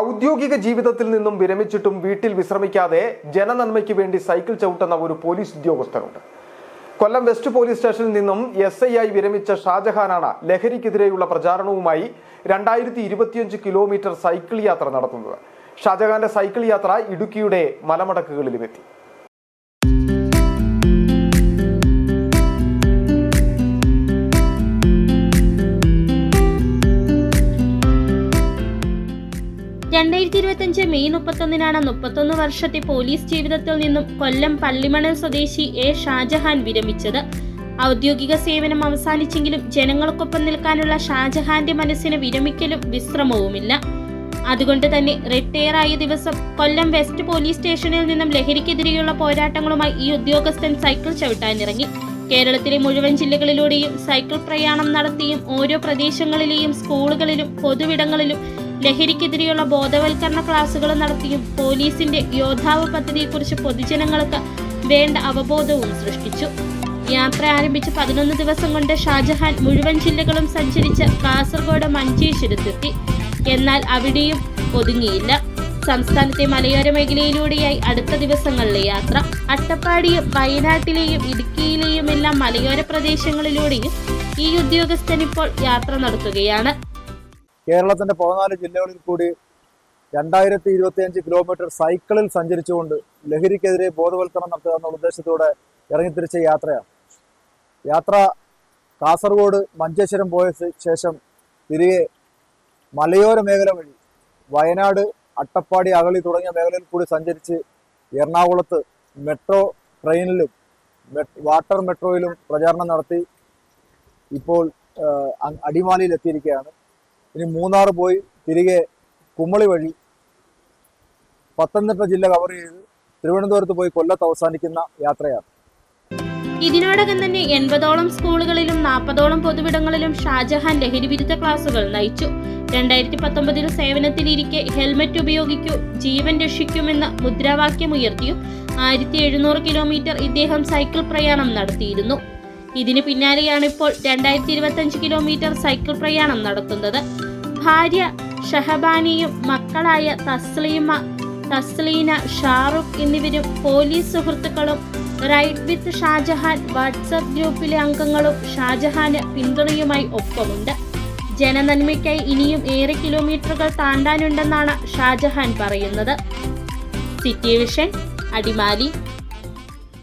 ഔദ്യോഗിക ജീവിതത്തിൽ നിന്നും വിരമിച്ചിട്ടും വീട്ടിൽ വിശ്രമിക്കാതെ ജനനന്മയ്ക്ക് വേണ്ടി സൈക്കിൾ ചവിട്ടുന്ന ഒരു പോലീസ് ഉദ്യോഗസ്ഥനുണ്ട്. കൊല്ലം വെസ്റ്റ് പോലീസ് സ്റ്റേഷനിൽ നിന്നും SI ആയി വിരമിച്ച ഷാജഹാനാണ് ലഹരിക്കെതിരെയുള്ള പ്രചാരണവുമായി 2025 കിലോമീറ്റർ സൈക്കിൾ യാത്ര നടത്തുന്നത്. ഷാജഹാന്റെ സൈക്കിൾ യാത്ര ഇടുക്കിയുടെ മലമടക്കുകളിലുമെത്തി. മെയ് 31 31 വർഷത്തെ പോലീസ് ജീവിതത്തിൽ നിന്നും കൊല്ലം പള്ളിമണൽ സ്വദേശി ഷാജഹാൻ വിരമിച്ചത്. ഔദ്യോഗിക സേവനം അവസാനിച്ചെങ്കിലും ജനങ്ങൾക്കൊപ്പം നിൽക്കാനുള്ള ഷാജഹാന്റെ മനസ്സിന് വിരമിക്കലും വിശ്രമവുമില്ല. അതുകൊണ്ട് തന്നെ റിട്ടയർ ആയ ദിവസം കൊല്ലം വെസ്റ്റ് പോലീസ് സ്റ്റേഷനിൽ നിന്നും ലഹരിക്കെതിരെയുള്ള പോരാട്ടങ്ങളുമായി ഈ ഉദ്യോഗസ്ഥൻ സൈക്കിൾ ചവിട്ടാനിറങ്ങി. കേരളത്തിലെ മുഴുവൻ ജില്ലകളിലൂടെയും സൈക്കിൾ പ്രയാണം നടത്തിയും ഓരോ പ്രദേശങ്ങളിലെയും സ്കൂളുകളിലും പൊതുവിടങ്ങളിലും ലഹരിക്കെതിരെയുള്ള ബോധവൽക്കരണ ക്ലാസുകൾ നടത്തിയും പോലീസിന്റെ യോദ്ധാവ് പദ്ധതിയെക്കുറിച്ച് പൊതുജനങ്ങൾക്ക് വേണ്ട അവബോധവും സൃഷ്ടിച്ചു. യാത്ര ആരംഭിച്ച് 11 ദിവസം കൊണ്ട് ഷാജഹാൻ മുഴുവൻ ജില്ലകളും സഞ്ചരിച്ച് കാസർഗോഡ് മഞ്ചേശ്വരത്തെത്തി. എന്നാൽ അവിടെയും ഒതുങ്ങിയില്ല. സംസ്ഥാനത്തെ മലയോര മേഖലയിലൂടെയായി അടുത്ത ദിവസങ്ങളിലെ യാത്ര. അട്ടപ്പാടിയും വയനാട്ടിലെയും ഇടുക്കിയിലെയും എല്ലാം മലയോര പ്രദേശങ്ങളിലൂടെയും ഈ ഉദ്യോഗസ്ഥൻ ഇപ്പോൾ യാത്ര നടത്തുകയാണ്. കേരളത്തിന്റെ 14 ജില്ലകളിൽ കൂടി 2025 കിലോമീറ്റർ സൈക്കിളിൽ സഞ്ചരിച്ചുകൊണ്ട് ലഹരിക്കെതിരെ ബോധവൽക്കരണം നടത്തുക എന്ന ഉദ്ദേശത്തോടെ ഇറങ്ങിത്തിരിച്ച യാത്രയാണ്. യാത്ര കാസർഗോഡ് മഞ്ചേശ്വരം പോയ ശേഷം തിരികെ മലയോര മേഖല വഴി വയനാട്, അട്ടപ്പാടി, അഗളി തുടങ്ങിയ മേഖലയിൽ കൂടി സഞ്ചരിച്ച് എറണാകുളത്ത് മെട്രോ ട്രെയിനിലും വാട്ടർ മെട്രോയിലും പ്രചാരണം നടത്തി ഇപ്പോൾ അടിമാലിയിൽ എത്തിയിരിക്കുകയാണ്. ഇനി മൂന്നാർ പോയി തിരികെ കുമളി വഴി പത്തനംതിട്ട ജില്ല കവർ ചെയ്ത് തിരുവനന്തപുരത്ത് പോയി കൊല്ലത്ത് അവസാനിക്കുന്ന യാത്രയാണ്. ഇതിനോടകം തന്നെ 80ഓളം സ്കൂളുകളിലും 40ഓളം പൊതുവിടങ്ങളിലും ഷാജഹാൻ ലഹരിവിരുദ്ധ ക്ലാസുകൾ നയിച്ചു. 2019 സേവനത്തിലിരിക്കെ ഹെൽമറ്റ് ഉപയോഗിക്കൂ, ജീവൻ രക്ഷിക്കുമെന്ന മുദ്രാവാക്യമുയർത്തിയും 1700 കിലോമീറ്റർ ഇദ്ദേഹം സൈക്കിൾ പ്രയാണം നടത്തിയിരുന്നു. ഇതിന് പിന്നാലെയാണ് ഇപ്പോൾ 2025 കിലോമീറ്റർ സൈക്കിൾ പ്രയാണം നടത്തുന്നത്. ഭാര്യ ഷഹബാനിയും മക്കളായ തസ്ലീന, ഷാറുഖ് എന്നിവരും പോലീസ് സുഹൃത്തുക്കളും റൈഡ് വിത്ത് ഷാജഹാൻ വാട്സ്ആപ്പ് ഗ്രൂപ്പിലെ അംഗങ്ങളും ഷാജഹാന് പിന്തുണയുമായി ഒപ്പമുണ്ട്. ജനനന്മയ്ക്കായി ഇനിയും ഏറെ കിലോമീറ്ററുകൾ താണ്ടാനുണ്ടെന്നാണ് ഷാജഹാൻ പറയുന്നത്. City vision, Adimali.